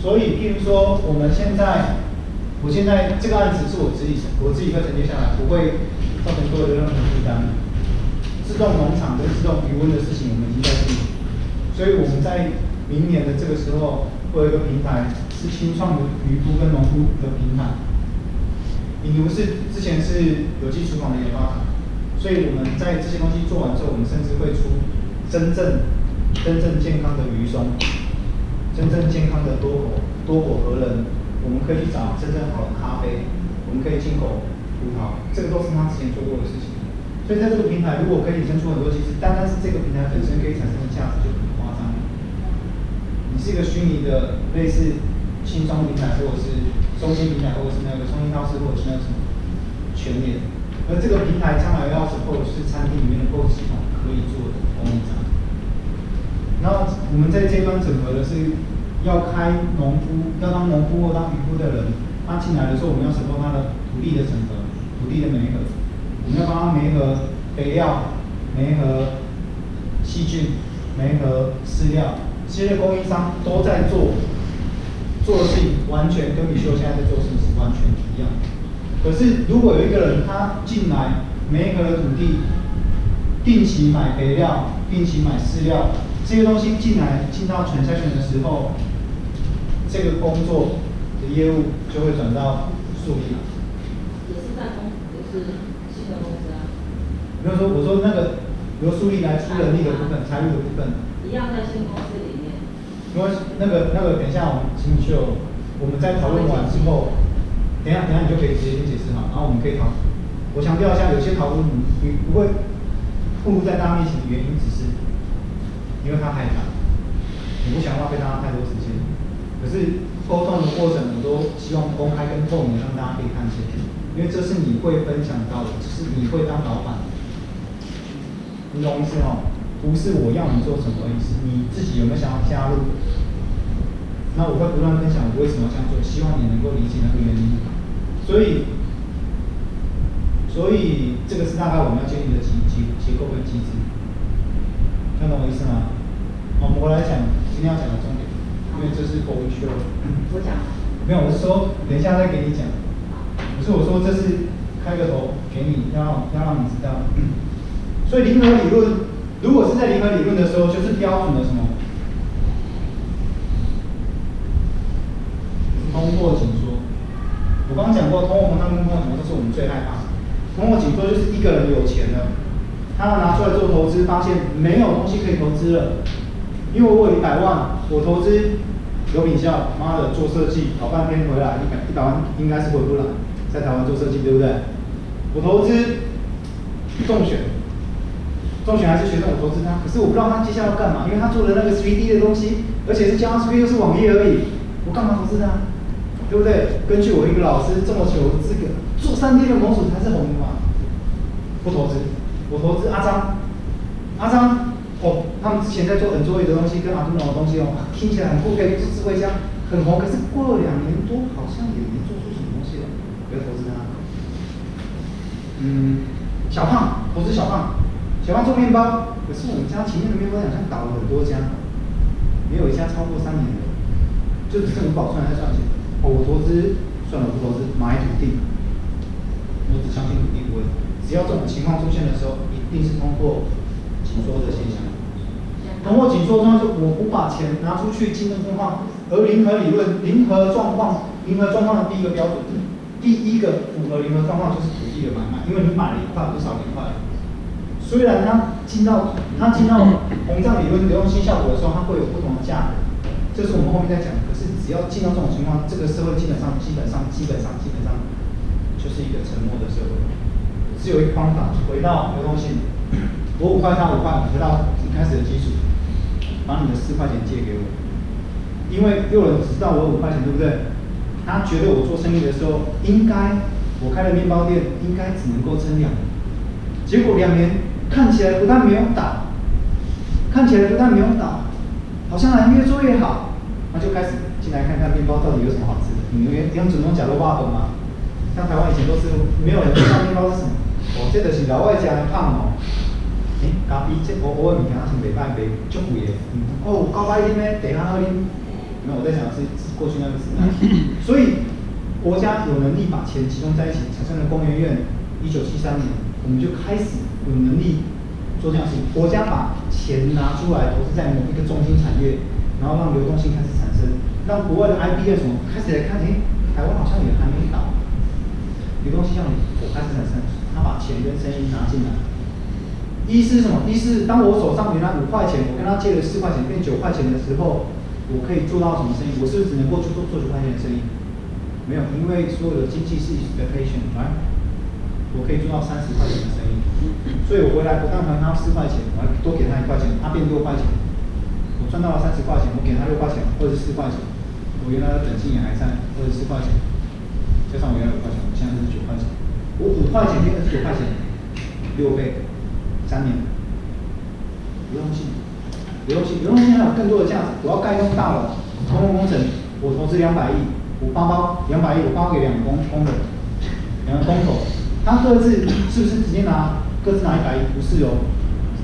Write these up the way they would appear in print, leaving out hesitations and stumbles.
所以，譬如说，我现在这个案子是我自己会承接下来，不会造成各位的任何负担。自动农场跟自动渔温的事情，我们已经在做，所以我们在明年的这个时候，会有一个平台是新创的渔夫跟农夫的平台。比如之前是有机厨房的研发厂，所以我们在这些东西做完之后，我们甚至会出真正健康的鱼松，真正健康的多果核仁，我们可以去找真正好的咖啡，我们可以进口葡萄，这个都是他之前做过的事情。所以在这个平台，如果可以衍生出很多，其实单单是这个平台本身可以产生的价值就很夸张。你是一个虚拟的类似轻松平台，或者是中心平台，或者是那个中心超市，或者是那个什么全联，而这个平台将来要 support 是餐厅里面的 POS 系统可以做的供应商。然后我们在这端整合的是要当农夫或当渔夫的人，他进来的时候，我们要 support 他的土地的整合、土地的媒合。我们要帮他媒合肥料、媒合细菌、媒合饲料，这些供应商都在做的事情，完全跟米秀现在在做的事情是完全一样。可是如果有一个人他进来媒合土地，定期买肥料、定期买饲料，这些东西进到transaction的时候，这个工作的业务就会转到树立了。也是在也是。比如说，我说那个由苏力来出人力的部分、财务的部分，一样在新公司里面。因为那个，等一下我们请你秀，我们在讨论完之后，等一下你就可以直接解释好，然后我们可以讨。我强调一下，有些讨论你不会暴露在大家面前的原因，只是因为它太难，你不想浪费大家太多时间。可是沟通的过程，我都希望公开跟透明，让大家可以看见，因为这是你会分享到的，就是你会当老板。你懂意思哦？不是我要你做什么意思，你自己有没有想要加入？那我会不断分享我为什么这样做，希望你能够理解那个原因。所以这个是大概我们要建立的结构跟机制，听懂我意思吗？好，我来讲今天要讲的重点，因为这是口语秀。我讲。没有，我是说等一下再给你讲。不是我说这是开个头给你，要让你知道。所以零和理论，如果是在零和理论的时候，就是标准的什么？通货紧缩。我刚刚讲过，通货膨胀跟通货紧缩，这是我们最害怕的。通货紧缩就是一个人有钱了，他拿出来做投资，发现没有东西可以投资了。因为我有100万，我投资有品效，妈的做设计搞半天回来100万应该是回不来，在台湾做设计对不对？我投资重选还是学生我投资他，可是我不知道他接下来要干嘛，因为他做的那个 3D 的东西，而且是 JavaScript 又是网页而已，我干嘛投资他？对不对？根据我一个老师这么久的资格，做3D 的模组才是红的嘛，不投资，我投资阿张哦，他们之前在做很多的东西，跟 Arduino 的东西哦，听起来很酷，可以做智慧箱，很红，可是过了2年多，好像也没做出什么东西了，不要投资他。小胖投资小胖做面包，可是我们家前面的面包好像倒了很多家，没有一家超过3年的，就只是5保算还赚钱。哦，我投资算了，不投资，买土地，我只相信土地不会，只要这种情况出现的时候，一定是通过紧缩的现象。通过紧缩状况，就我不把钱拿出去进入状况，而零和理论，零和状况的第一个标准，第一个符合零和状况就是土地的买卖，因为你买了1块，不少1块。虽然它进到膨胀理论流动性效果的时候，它会有不同的价格，这是我们后面再讲的。可是只要进到这种情况，这个社会基本上就是一个沉默的社会。只有一个方法，回到流动性，我5块，他5块，回到一开始的基础，把你的4块钱借给我，因为又有人知道我有5块钱，对不对？他觉得我做生意的时候，我开了面包店，应该只能够撑2年，结果2年。看起来不但没有倒，好像还越做越好，那就开始进来看看面包到底有什么好吃的。你们用主动假如挖粉吗？像台湾以前都是没有人知道面包是什么，这就是老外家的胖哦。咖啡这偶尔物件像袂歹卖，足贵的。900啉的，茶好啉，没有，我在讲的是过去那个时代。所以国家有能力把钱集中在一起，产生了工研院。1973年，我们就开始有能力做这样的事情。国家把钱拿出来投资在某一个中心产业，然后让流动性开始产生，让国外的 IBM 什么开始来看，台湾好像也还没倒，流动性像我开始产生，他把钱跟生意拿进来。一是什么？一是当我手上原来5块钱，我跟他借了4块钱，变9块钱的时候，我可以做到什么生意？我是不是只能过去做9块钱的生意？没有，因为所有的经济是 expectation， 来，我可以做到30块钱的生意。所以我回来不但还他4块钱，我还多给他1块钱，他变6块钱，我赚到了30块钱，我给他6块钱，24块钱，我原来的本金也还在24块钱，加上我原来5块钱，我现在是9块钱，我5块钱变29块钱，6倍，3年，流动性，流动性还有更多的价值。我要盖一栋大楼，公共工程，我投资200亿，我包200亿，我包给2个工人，2个工头。他各自是不是直接各自拿100亿？不是哦，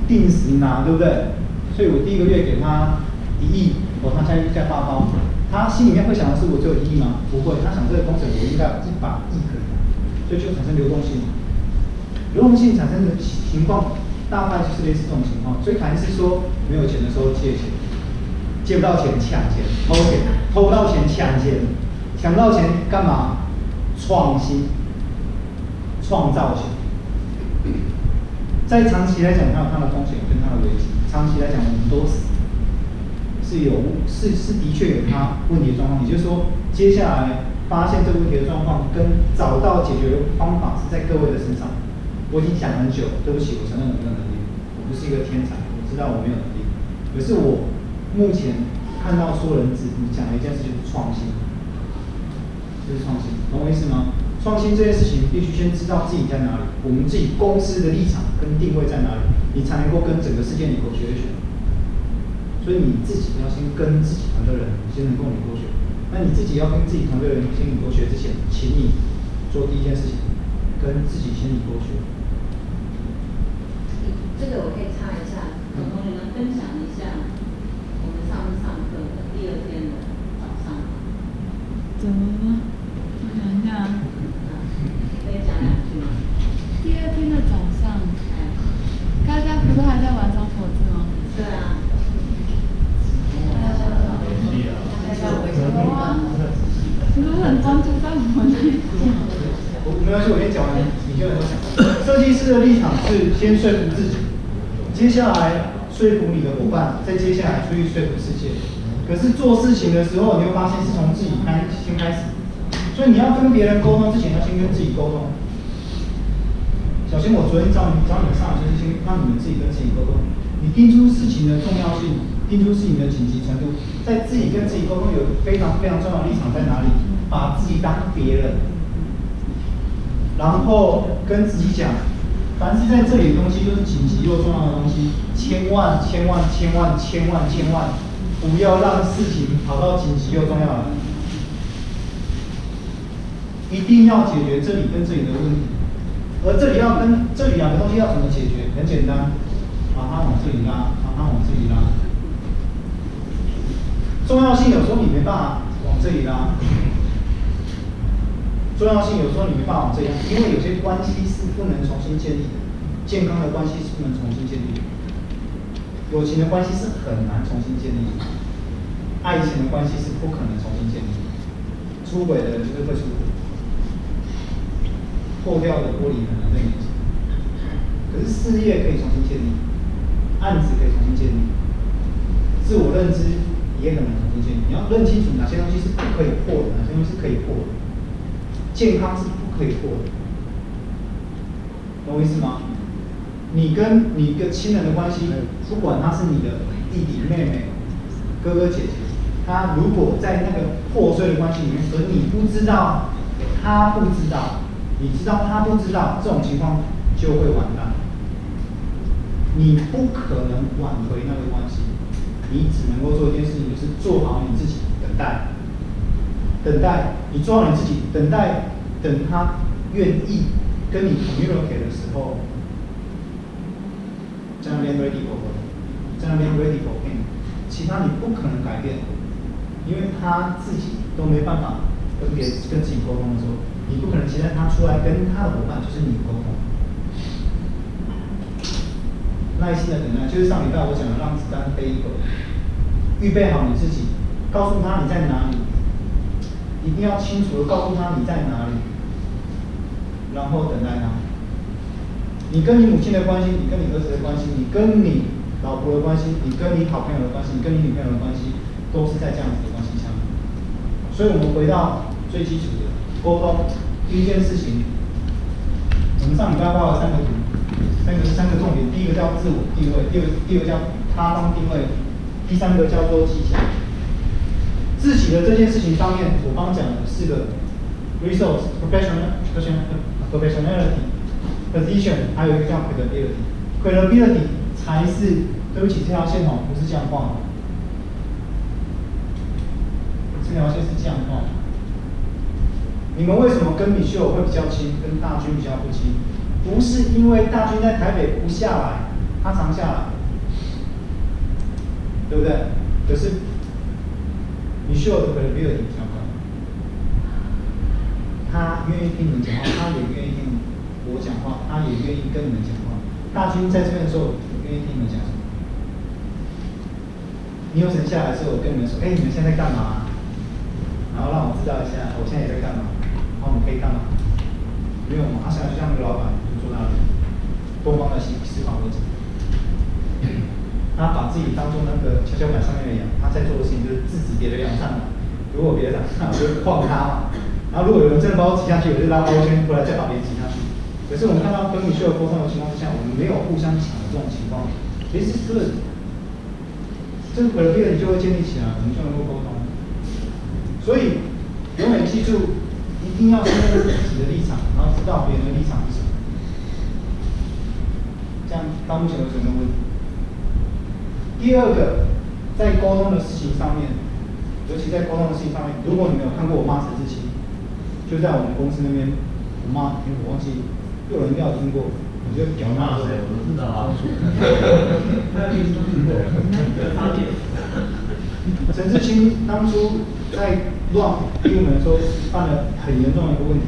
定时拿，对不对？所以我第1个月给他1亿，他再发包，他心里面会想的是我只有1亿吗？不会，他想这个工程我应该有100亿可以拿，所以就产生流动性。流动性产生的情况大概就是类似这种情况。最讨厌是说没有钱的时候借钱，借不到钱抢钱，偷钱，偷不到钱抢钱，抢不到钱干嘛？创新。创造性，在长期来讲，它有它的风险跟它的危机。长期来讲，我们都是的确有它问题的状况。也就是说，接下来发现这个问题的状况跟找到解决的方法是在各位的身上。我已经讲很久，对不起，我承认我没有能力，我不是一个天才，我知道我没有能力。可是我目前看到所有人你讲的一件事就是创新，就是创新，懂我意思吗？创新这件事情必须先知道自己在哪里，我们自己公司的立场跟定位在哪里，你才能够跟整个世界negotiation。所以你自己要先跟自己团队人先能够negotiate。那你自己要跟自己团队人先negotiate之前，请你做第一件事情，跟自己先negotiate。这个我可以插一下，有同学能分享一下我们上次上课的第2天的早上。怎么了？我想一下。可以讲2句吗？第2天的早上，大家不是还在玩烧火字吗？对啊。有啊。你不是很专注在我那里？没关系，我先讲完，你就能够讲。设计师的立场是先说服自己，接下来说服你的伙伴，再接下来出去说服世界。可是做事情的时候，你会发现是从自己先开始。所以你要跟别人沟通之前，要先跟自己沟通。小心，我昨天找你们上来就是先让你们自己跟自己沟通。你定出事情的重要性，定出事情的紧急程度，在自己跟自己沟通有非常非常重要的立场在哪里？把自己当别人，然后跟自己讲，凡是在这里的东西都是紧急又重要的东西，千万不要让事情跑到紧急又重要的。一定要解决这里跟这里的问题，而这里要跟这里2个东西要怎么解决？很简单，把它往这里拉，把它往这里拉。重要性有时候你没办法往这里拉，重要性有时候你没办法往这里拉，因为有些关系是不能重新建立的，健康的关系是不能重新建立的，友情的关系是很难重新建立的，爱情的关系是不可能重新建立的，出轨的人就是会出轨。破掉的玻璃很难再连接，可是事业可以重新建立，案子可以重新建立，自我认知也很难重新建立。你要认清楚哪些东西是不可以破的，哪些东西是可以破的。健康是不可以破的，懂我意思吗？你跟你一个亲人的关系，不管他是你的弟弟、妹妹、哥哥、姐姐，他如果在那个破碎的关系里面，而你不知道，他不知道。你知道他不知道，这种情况就会完蛋。你不可能挽回那个关系，你只能够做一件事情，就是做好你自己，等待，等待。你做好你自己，等待，等他愿意跟你 communicate 的时候，在那边 ready for him， 在那边 ready for him， 其他你不可能改变。因为他自己都没办法跟自己沟通的时候，你不可能期待他出来跟他的伙伴就是你沟通。耐心的等待，就是上礼拜我讲的让子弹飞一会，预备好你自己，告诉他你在哪里，一定要清楚的告诉他你在哪里，然后等待他。你跟你母亲的关系，你跟你儿子的关系，你跟你老婆的关系，你跟你好朋友的关系，你跟你女朋友的关系，都是在这样子的关系下面。所以我们回到最基础的沟通，第一件事情，我们上礼拜画了3个图，3个重点，第一个叫自我定位，第二个叫他方定位，第三个叫做技巧。自己的这件事情上面，我刚讲的4个 resource professionality。position 还有一个叫 credibility 才是，对不起，这条线不是这样画的，这条线是这样画的。你们为什么跟米秀会比较亲，跟大军比较不亲？不是因为大军在台北不下来，他常下来，对不对？可是米秀的 credibility 比较高，他愿意听你们讲话，他也愿意听我讲话，他也愿意跟你们讲话。大军在这边的时候，我愿意听你们讲什么？你有神下来的时候，我跟你们说，你们现在在干嘛？然后让我知道一下，我现在也在干嘛，然后我们可以干嘛？没有嘛？他想就像那个老板坐那里，东方的思考逻辑，他把自己当做那个跷跷板上面的羊，他在做的事情就是制止别的羊上来。如果别的上来，我就晃他嘛。然后如果有人真的把我挤下去，我就拉包圈回来再把别人挤下去。可是我们看到跟米秀的沟通的情况之下，我们没有互相抢的这种情况，其实是good。这个 credibility 就会建立起来，我们就能够沟通。所以永远记住，一定要先认识自己的立场，然后知道别人的立场是什么。这样到目前为止没有问题。第二个，在沟通的事情上面，尤其在沟通的事情上面，如果你没有看过我骂陈志清，就在我们公司那边，我忘记。有人要听过，我就屌骂谁，我都知道啊。陈志清当初在乱第五门的时候，犯了很严重的一个问题，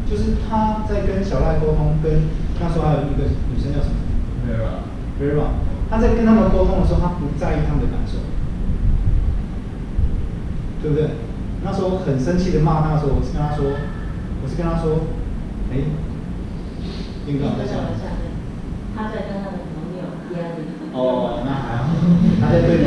就是他在跟小赖沟通，跟那时候还有一个女生叫什么 ？Vera，他在跟他们沟通的时候，他不在意他们的感受，对不对？那时候很生气的骂他的时候，我是跟他说，林哥在讲。他在跟他的朋友压力。哦，那还好。他在对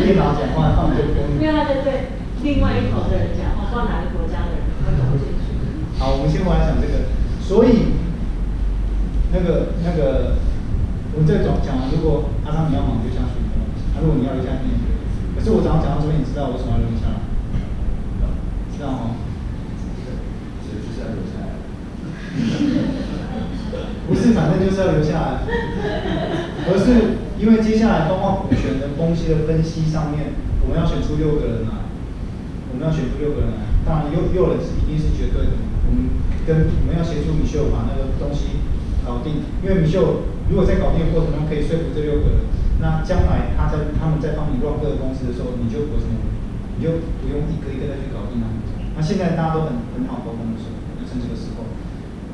电脑讲话，放对风。因为他在对另外一头的人讲话，不知道哪个国家的人，他搞不清楚。好，我们先回来讲这个。所以，那个，我们这个讲完，如果阿昌你要忙就下去，如果你要留下面，可是我早上讲到这边，你知道我为什么要留下来？知道吗？所以就是要留下来。不是，反正就是要留下来，而是因为接下来动画股权的东西的分析上面，我们要选出6个人来，当然6人一定是绝对的，我们要协助米秀把那个东西搞定，因为米秀如果在搞定的过程中可以说服这6个人，那将来他们在帮你 run 各个公司的时候，你就不用一个一个再去搞定他们。那现在大家都很好沟通的时候，就趁这个时候。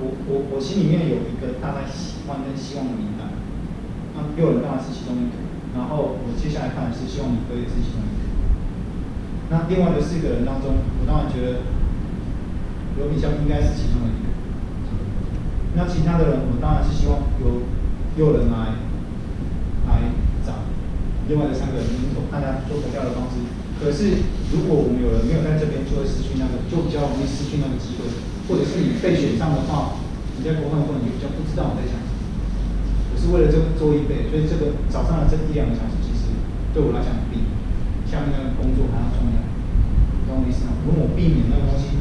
我心里面有一个大概喜欢跟希望的名单，那6人当然是其中一个，然后我接下来看的是希望你哥也是其中一个。那另外的4个人当中，我当然觉得罗比香应该是其中的一个。那其他的人，我当然是希望由6人来找另外的3个人，大家做投票的方式。可是如果我们有人没有在这边，就会失去就比较容易失去那个机会。或者是你被选上的话，你在沟通的过程你比较不知道我在讲什么。我是为了这个做预备，所以这个早上的这1-2个小时，其实对我来讲比下面那个工作还要重要。懂我意思吗？如果我避免那个东西，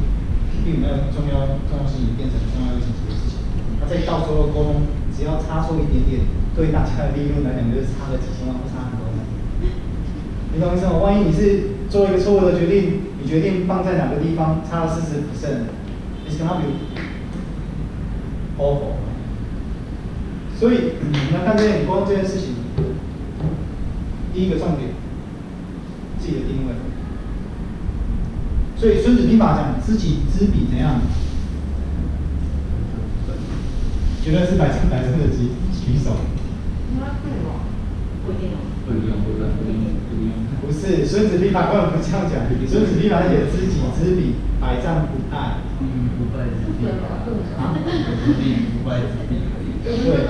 避免那个重要事情变成重要紧急的事情，那在到时候的沟通，只要差错一点点，对大家的利润来讲就是差了几千万，不差很多。你懂我意思吗？万一你是做一个错误的决定，你决定放在哪个地方差了40%。It's gonna be awful。所以你们看沟通这件事情，第一个重点，自己的定位。所以《孙子兵法》讲知己知彼怎样？觉得是100%的举手。不一定哦。不是，《孙子兵法》根本不这样讲，《孙子兵法》写知己知彼，百战不殆。不败之地啊，不败之地可以。对，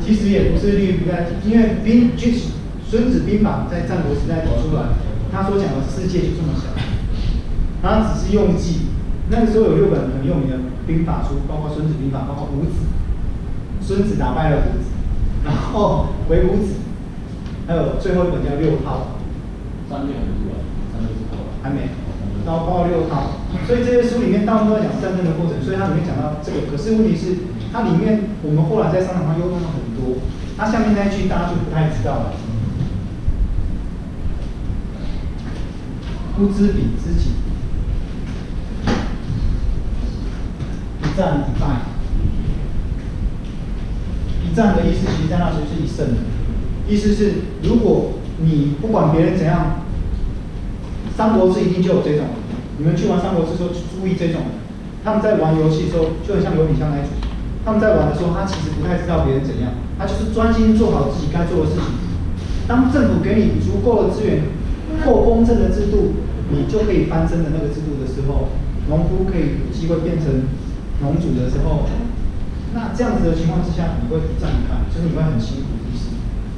其实也不是立于不殆，因为孙子兵法在战国时代提出来，他所讲的世界就这么小，他只是用计。那个时候有6本很有名的兵法书，包括《孙子兵法》，包括《五子》，孙子打败了伍子，然后回伍子，还有最后一本叫六韬。3年很多，3年不够了。还没，然后包括6韬，所以这些书里面大部分都在讲战争的过程，所以它里面讲到这个。可是问题是，它里面我们后来在商场上又用了很多，它下面那一句大家就不太知道了。不知彼知己，一战一败。一战的意思，其实在那时候是一胜的，意思是如果你不管别人怎样。三国志一定就有这种，你们去玩三国志的时候注意这种，他们在玩游戏的时候就很像刘品香那一组，他们在玩的时候他其实不太知道别人怎样，他就是专心做好自己该做的事情。当政府给你足够的资源或公正的制度，你就可以翻身的那个制度的时候，农夫可以有机会变成农主的时候，那这样子的情况之下，你会一战一败，就是你会很辛苦的意思。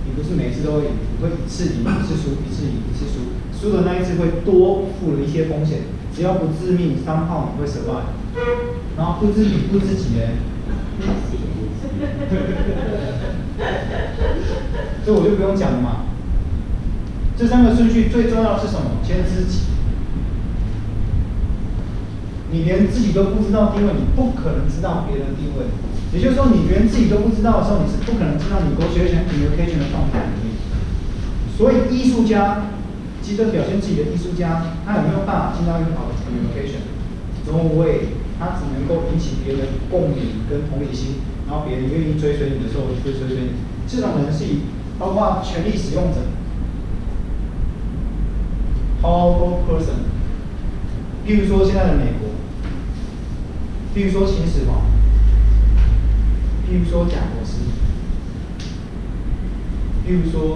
你不是每一次都会赢，你会一次赢一次输，一次赢一次输。输的那一次会多付了一些风险，只要不致命，3炮你会survive。然后不知彼不知己嘞，这我就不用讲了嘛。这3个顺序最重要的是什么？先知己。你连自己都不知道定位，你不可能知道别人定位。也就是说，你连自己都不知道的时候，你是不可能知道你negotiation communication 的状态里面。所以艺术家。值得表现自己的艺术家，他有没有办法进到一个好的 communication？No way， 他只能够引起别人共鸣跟同理心，然后别人愿意追随你的时候，就追随你。这种人是包括权力使用者 ，powerful person， 譬如说现在的美国，譬如说秦始皇，譬如说贾博士，譬如说。